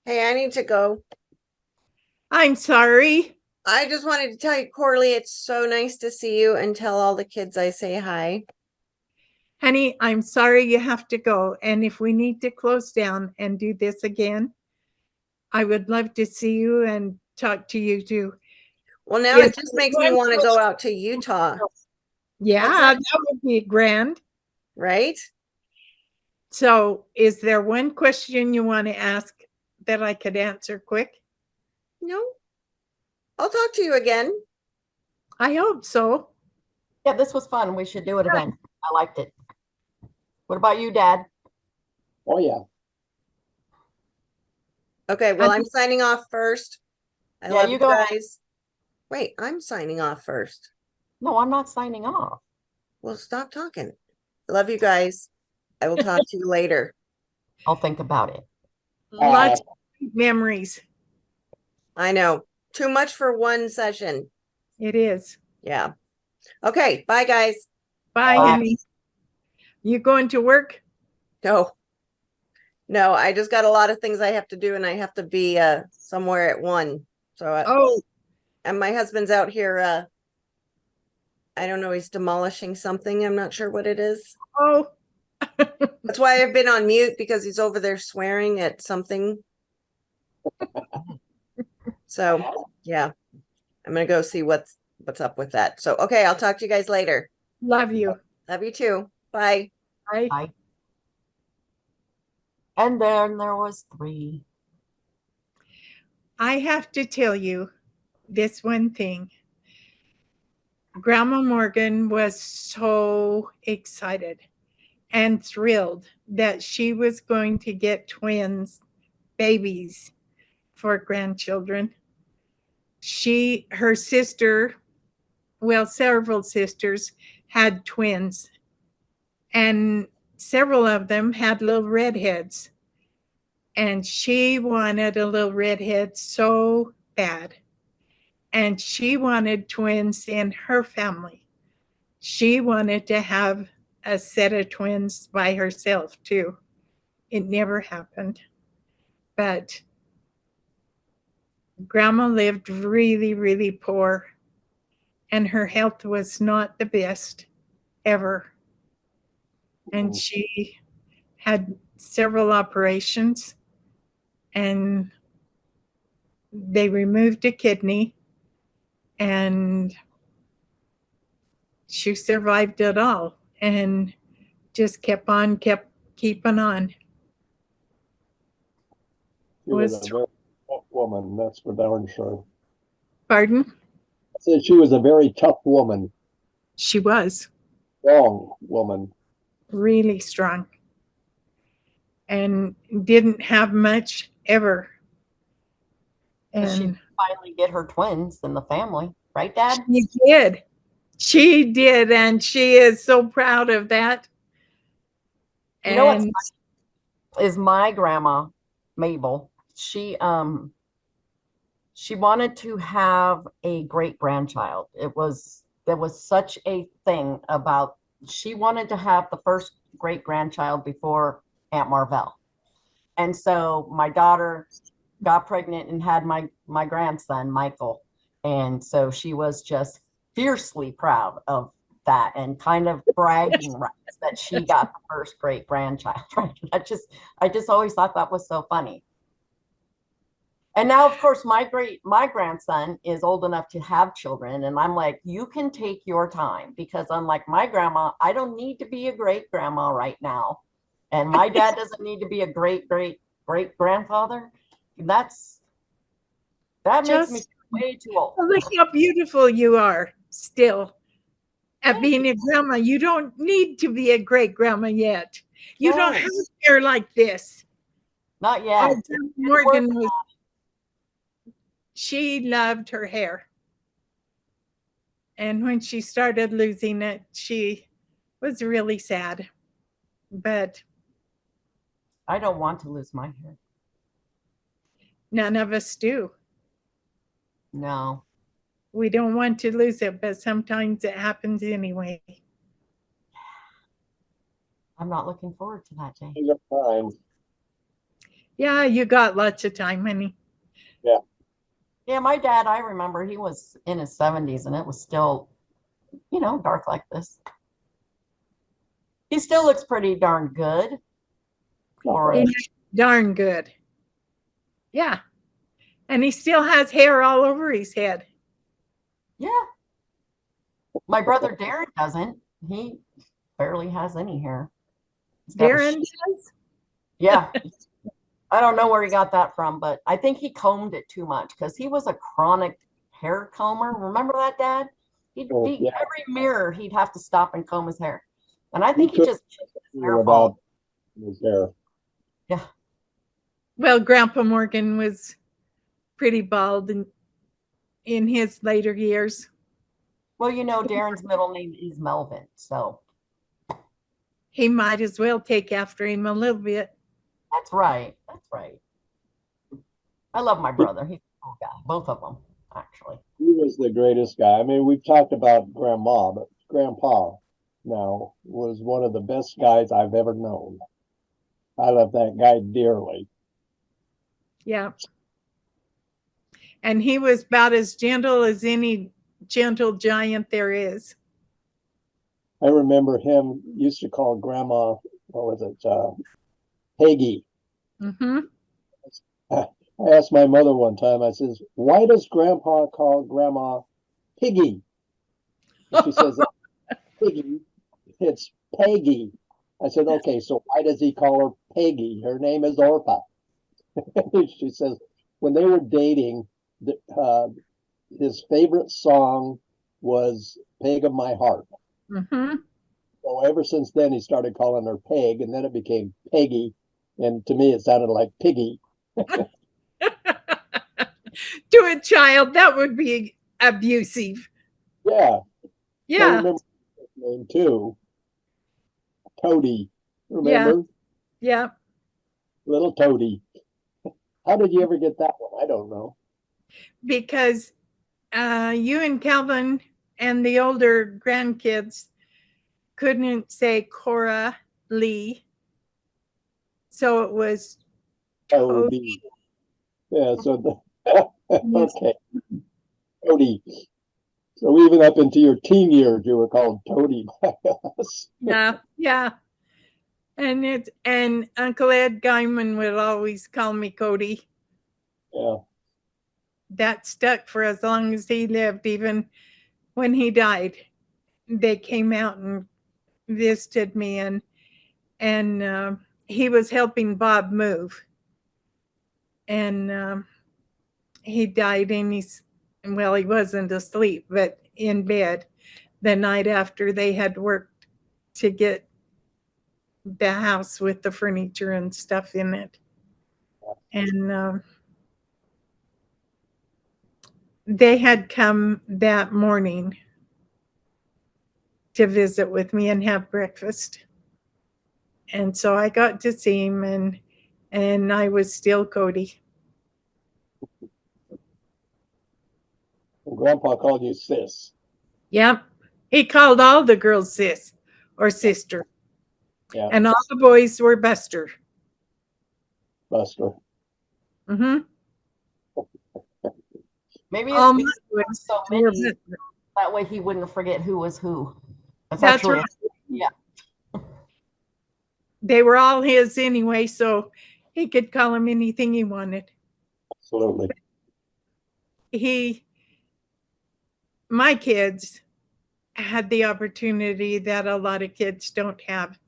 Hey, I need to go. I'm sorry. I just wanted to tell you, Corley, it's so nice to see you and tell all the kids I say hi. Honey, I'm sorry you have to go. And if we need to close down and do this again, I would love to see you and talk to you too. Well, now Is it just there makes me one want to go question? out to Utah. What's Yeah, that? that would be grand. Right? So, is there one question you want to ask that I could answer quick? No, I'll talk to you again. I hope so. Yeah, this was fun. We should do it again. I liked it. What about you, Dad? Oh, yeah. Okay, well, I'm signing off first. I Yeah, love you you go ahead. guys. Wait, I'm signing off first. No, I'm not signing off. Well, stop talking. I love you guys. I will talk to you later. I'll think about it. Lots of memories. I know. Too much for one session. It is. Yeah. Okay, bye, guys. Bye, Bye. honey. You going to work? No. No, I just got a lot of things I have to do and I have to be somewhere at 1. So Oh, and my husband's out here I don't know, he's demolishing something. I'm not sure what it is. oh. That's why I've been on mute because he's over there swearing at something. So, yeah. I'm going to go see what's up with that. So, okay, I'll talk to you guys later. Love you. Love you too. Bye. Bye. Bye. And then there was 3. I have to tell you this one thing. Grandma Morgan was so excited and thrilled that she was going to get twins, babies for grandchildren. Her sister, well, several sisters had twins, and several of them had little redheads. And she wanted a little redhead so bad. And she wanted twins in her family. She wanted to have a set of twins by herself, too. It never happened. But grandma lived really, really poor, and her health was not the best ever. And she had several operations, and they removed a kidney, and she survived it all and just kept keeping on. She was Was a very tough woman, that's for darn sure. Pardon? I said she was a very tough woman, She was strong woman. really strong and didn't have much ever. Because she And finally get her twins in the family. Right, Dad? she did. She did. And she is so proud of that. You know what's And funny is my grandma, Mabel, she wanted to have a great grandchild. There was such a thing about she wanted to have the first great grandchild before Aunt Marvell. And so my daughter got pregnant and had my grandson, Michael. And so she was just fiercely proud of that and kind of bragging rights that she got the first great grandchild. Right? I just always thought that was so funny. And now, of course, my grandson is old enough to have children, and I'm like, you can take your time because unlike my grandma, I don't need to be a great grandma right now, and my dad doesn't need to be a great grandfather. That's that makes me just way too old. look how beautiful you are still at Thank being you. a grandma. You don't need to be a great grandma yet. You don't No, have hair like this. not Oh, yet. Morgan was, she loved her hair. And when she started losing it, she was really sad. But I don't want to lose my hair. none of us do. No, We don't want to lose it, but sometimes it happens anyway. I'm not looking forward to that day. These are times. Yeah, you got lots of time, honey. Yeah, my dad, I remember he was in his 70s and it was still, dark like this. He still looks pretty darn good for He it. looks darn good. Yeah. And he still has hair all over his head. Yeah. My brother Darren doesn't. He barely has any hair. He's got a Darren does? yeah. I don't know where he got that from, but I think he combed it too much because he was a chronic hair comber. Remember that, Dad? Oh, yeah. Every mirror he'd have to stop and comb his hair. And I He think he could just hair without fall. his hair. Yeah. Well, Grandpa Morgan was pretty bald in his later years. Well, Darren's middle name is Melvin, so He might as well take after him a little bit. that's right. That's right. I love my He, brother. He's a cool guy. Both of them, actually. he was the greatest guy. I mean, we've talked about Grandma, but Grandpa now was one of the best guys I've ever known. I love that guy dearly. Yeah. And he was about as gentle as any gentle giant there is. I remember him used to call Grandma, what was it, Peggy. Mm-hmm. I asked my mother one time, I says, why does Grandpa call Grandma Piggy? And she says, Piggy, it's Peggy. I said, okay, so why does he call her Peggy? Her name is Orpha. She says, when they were dating, his favorite song was Peg of My Heart. Mm-hmm. So ever since then, he started calling her Peg, and then it became Peggy. And to me, it sounded like Piggy. To a child, that would be abusive. Yeah, I Yeah. remember his name too. Toady. Yeah. Remember? Yeah. Little Toady. How did you ever get that one? I don't know. Because you and Calvin and the older grandkids couldn't say Cora Lee. So it was Toady. Yeah, so okay, Toady. So even up into your teen years, you were called Toady by us. Yeah, yeah. And Uncle Ed Guyman would always call me Cody. Yeah, That stuck for as long as he lived, even when he died. They came out and visited me, and he was helping Bob move, and he died in his well, he wasn't asleep, but in bed the night after they had worked to get the house with the furniture and stuff in it. And they had come that morning to visit with me and have breakfast. And so I got to see him, and I was still Cody. and Grandpa called you sis. Yep. He called all the girls sis or sister. Yeah, And all the boys were Buster. Buster. Mm-hmm. Maybe it's All my because there were boys so were many. Buster. That way he wouldn't forget who was who. That's That's actually, right. yeah. They were all his anyway, so he could call him anything he wanted. Absolutely. My kids had the opportunity that a lot of kids don't have.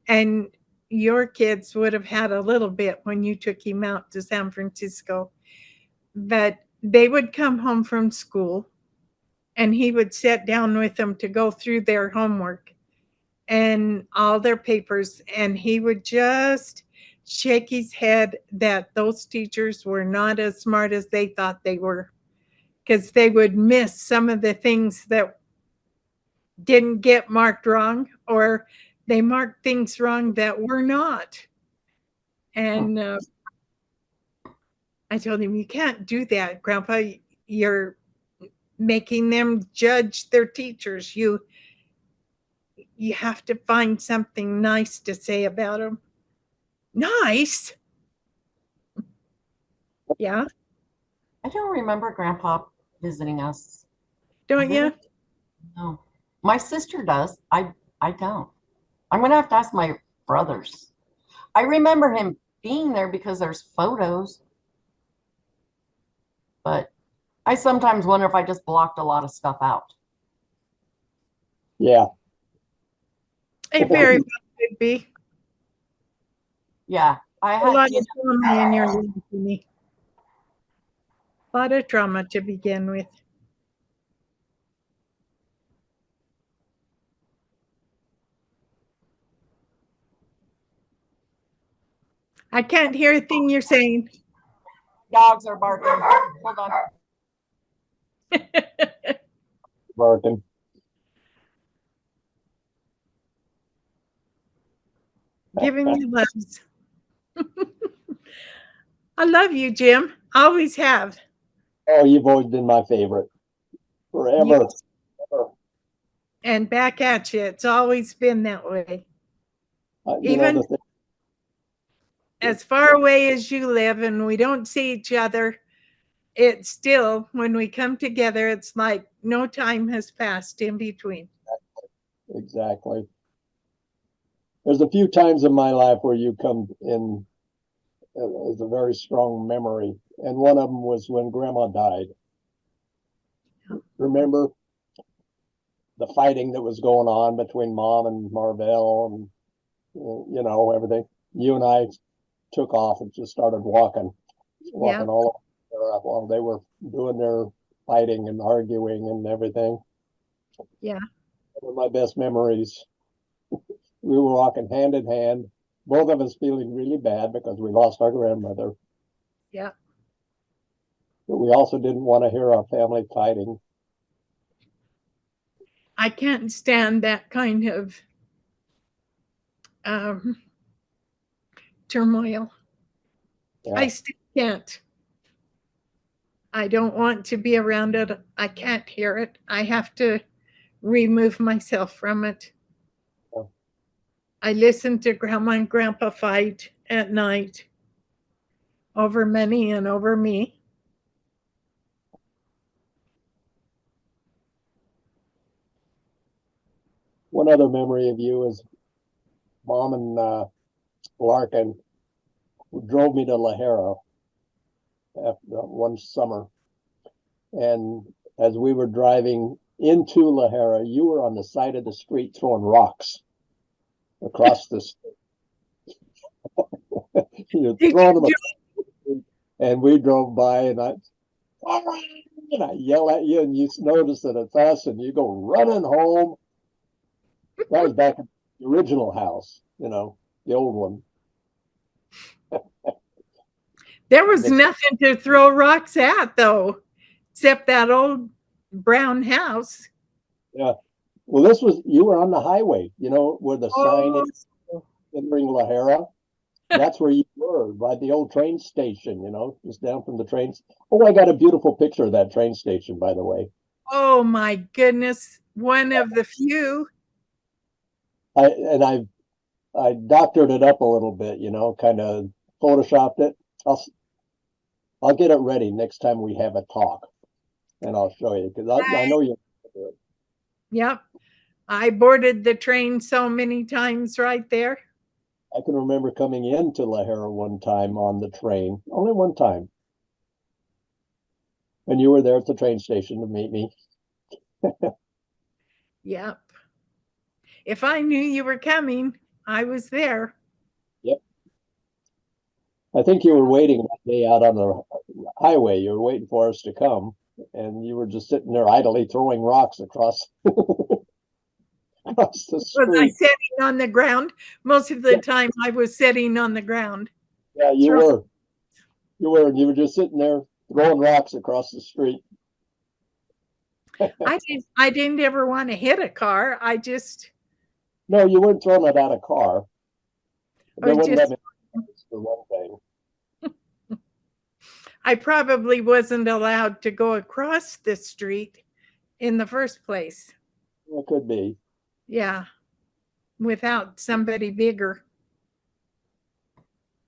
And your kids would have had a little bit when you took him out to San Francisco. But they would come home from school and he would sit down with them to go through their homework and all their papers. And he would just shake his head that those teachers were not as smart as they thought they were, because they would miss some of the things that didn't get marked wrong, or they marked things wrong that were not. And I told him, you can't do that, Grandpa. You're making them judge their teachers. You have to find something nice to say about them. Nice? Yeah, I don't remember Grandpa visiting us. don't Really? you? No. My sister does. I don't. I'm gonna have to ask my brothers. I remember him being there because there's photos, but I sometimes wonder if I just blocked a lot of stuff out. Yeah. It very well could be. Yeah, I A had, lot you of trauma in your life, Jimmy. A lot of trauma to begin with. I can't hear a thing you're saying. know, dogs are barking. Hold on. Barking. Giving you loves. I love you, Jim. Always have. Oh, you've always been my favorite. Forever. Yes. And back at you. It's always been that way. You know, Even as far away as you live and we don't see each other, it's still, when we come together, it's like no time has passed in between. exactly. There's a few times in my life where you come in as a very strong memory, and one of them was when Grandma died. Remember the fighting that was going on between Mom and Marvell, and you know everything. You and I took off and just started Yeah. walking all over while they were doing their fighting and arguing and everything. Yeah. One of my best memories. We were walking hand in hand, both of us feeling really bad because we lost our grandmother, Yeah. but we also didn't want to hear our family fighting. I can't stand that kind of um, turmoil. Yeah. I still can't. I don't want to be around it. I can't hear it. I have to remove myself from it. Yeah. I listen to Grandma and Grandpa fight at night over money and over me. One other memory of you is Mom and Larkin drove me to Lahara one summer. And as we were driving into Lahara, you were on the side of the street throwing rocks across the street. You're Did throwing you them, and we drove by, and I yell at you, and you notice that it's us, and you go running home. That was back in the original house, you know, the old one. There was It's, nothing to throw rocks at, though, except that old brown house. yeah. Well, this was, you were on the highway, you know, where the sign Oh, is entering Lahara. That's where you were, by the old train station, you know, just down from the trains. Oh, I got a beautiful picture of that train station, by the way. oh my goodness. One of the few. I doctored it up a little bit, you know, kind of photoshopped it. I'll I'll get it ready next time we have a talk, and I'll show you because I know you. Yep. I boarded the train so many times right there. I can remember coming into Lahara one time on the train, only one time, and you were there at the train station to meet me. Yep. If I knew you were coming, I was there. Yep. I think you were waiting that day out on the highway. You were waiting for us to come, and you were just sitting there idly throwing rocks across the Was I street. sitting on the ground? Most of the Yeah, time, I was sitting on the ground. yeah, you Throw- were. You were, and you were just sitting there throwing rocks across the street. I didn't ever want to hit a car. I just No, you weren't throwing it at a car. I They was wouldn't let just me for one thing. I probably wasn't allowed to go across the street in the first place. It could be. Yeah, without somebody bigger.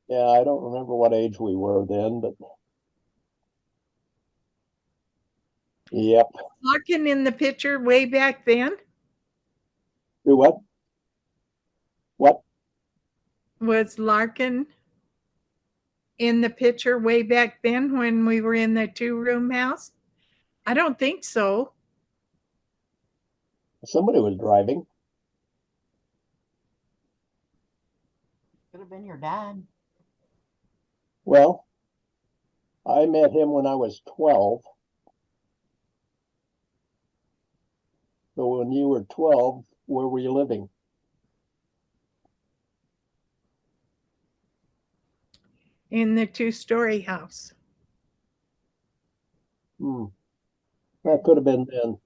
Yeah, I don't remember what age we were then, but Yep. Larkin in the picture way back then? Do what? What? Was Larkin in the picture way back then when we were in the 2-room house? I don't think so. Somebody was driving. Could have been your dad. Well, I met him when I was 12. So when you were 12, where were you living? In the 2-story house. That could have been then.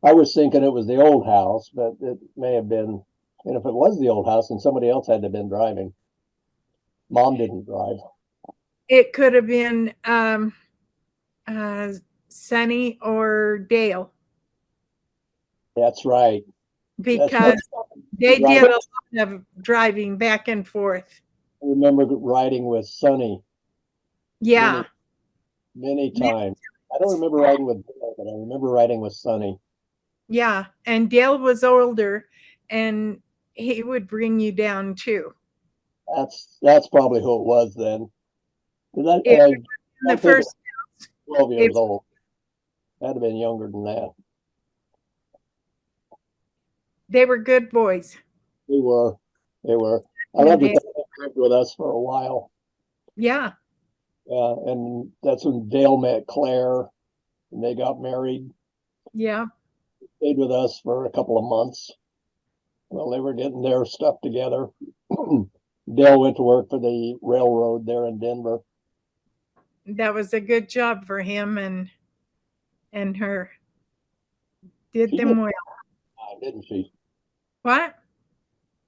I was thinking it was the old house, but it may have been. And if it was the old house, then somebody else had to have been driving. Mom didn't drive. It could have been Sonny or Dale, That's right. because they Right. did a lot of driving back and forth. I remember riding with Sonny Yeah. many times. I don't remember riding with Dale, but I remember riding with Sonny. Yeah. And Dale was older and he would bring you down too. That's probably who it was then. Because It, I in the don't think first, 12 years if old. I'd have been younger than that. they were good boys. They were. They were. I loved it. They lived with us for a while. Yeah. And that's when Dale met Claire and they got married. Yeah. Stayed with us for a couple of months while they were getting their stuff together. Dale went to work for the railroad there in Denver. That was a good job for him and her. Did She them lived well. a long time, didn't she? What?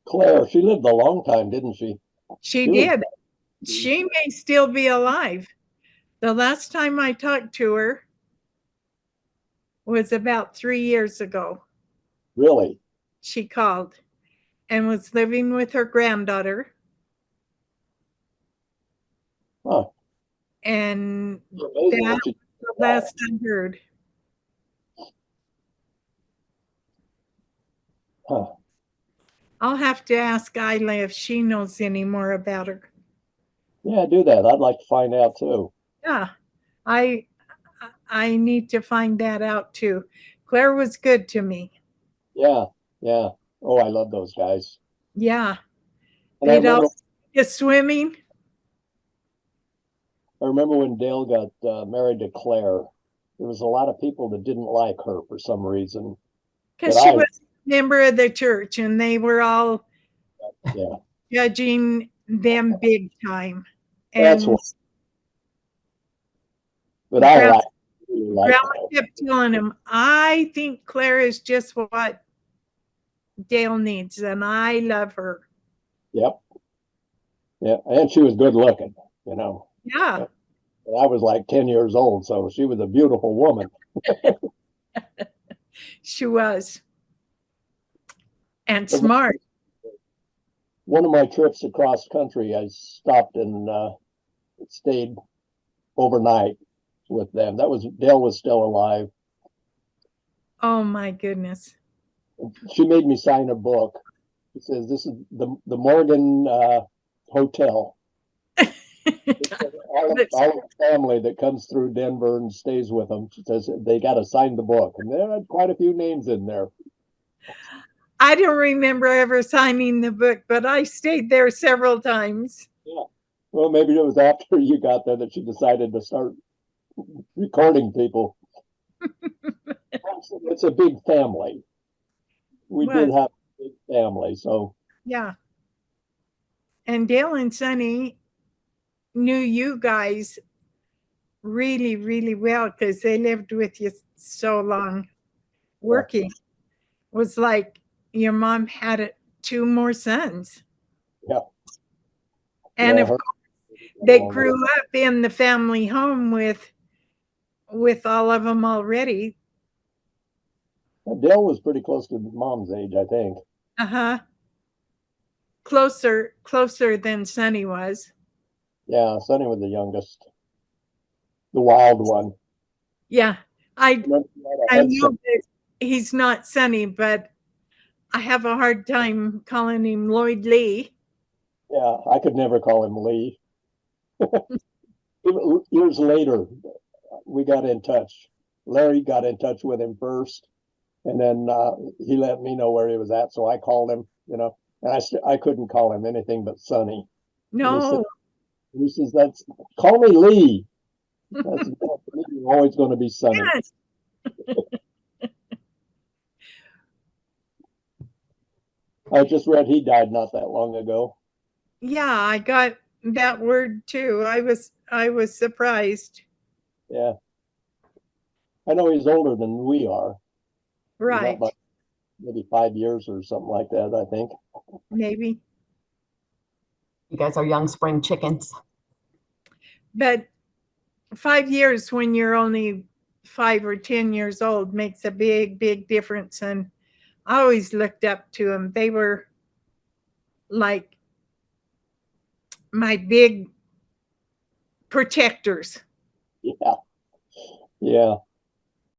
Claire, she lived a long time, didn't she? She She was, did. She may still be alive. The last time I talked to her was about 3 years ago. really? She called and was living with her granddaughter. Huh. And It's amazing that what she was the last I heard. Huh. I'll have to ask Isla if she knows any more about her. Yeah, do that. I'd like to find out too. Yeah, I I need to find that out too. Claire was good to me. Yeah, yeah. Oh, I love those guys. Yeah, And they'd all get swimming I remember when Dale got married to Claire, there was a lot of people that didn't like her for some reason. But because she was a member of the church, and they were all yeah, judging them big time. that's And what. But I Grandma, really like Grandma Claire. kept telling him, "I think Claire is just what Dale needs, and I love her." Yep. Yeah, and she was good looking. You know, Yeah, and I was like 10 years old, so she was a beautiful woman. she was, and But smart. one of my trips across country, I stopped and stayed overnight with them. That was Dale was still alive. Oh my goodness. She made me sign a book. It says this is the Morgan Hotel. All the family that comes through Denver and stays with them, she says they got to sign the book, and there are quite a few names in there. I don't remember ever signing the book, but I stayed there several times. Yeah. Well, maybe it was after you got there that she decided to start recording people. It's a big family. We did Was, have a big family, so yeah. And Dale and Sonny knew you guys really, really well because they lived with you so long. Working was like your mom had 2 more sons. yeah. And Yeah, of course, they grew up in the family home with all of them already. Dale was pretty close to mom's age, I think. Uh-huh. Closer than Sonny was. Yeah, Sonny was the youngest, the wild one. Yeah. I Remember he had a I know headset. that he's not Sonny, but I have a hard time calling him Lloyd Lee. Yeah, I could never call him Lee. Years later, we got in touch. Larry got in touch with him first, and then he let me know where he was at. So I called him, and I couldn't call him anything but Sonny. And No. he says, "That's call me Lee. That's always going to be Sonny." Yes. I just read he died not that long ago. Yeah, I got that word too. I was surprised. Yeah, I know he's older than we are. He's up Right. by maybe 5 years or something like that, I think. Maybe. You guys are young spring chickens. But 5 years when you're only 5 or 10 years old makes a big, big difference. And I always looked up to them. They were like my big protectors. Yeah, yeah.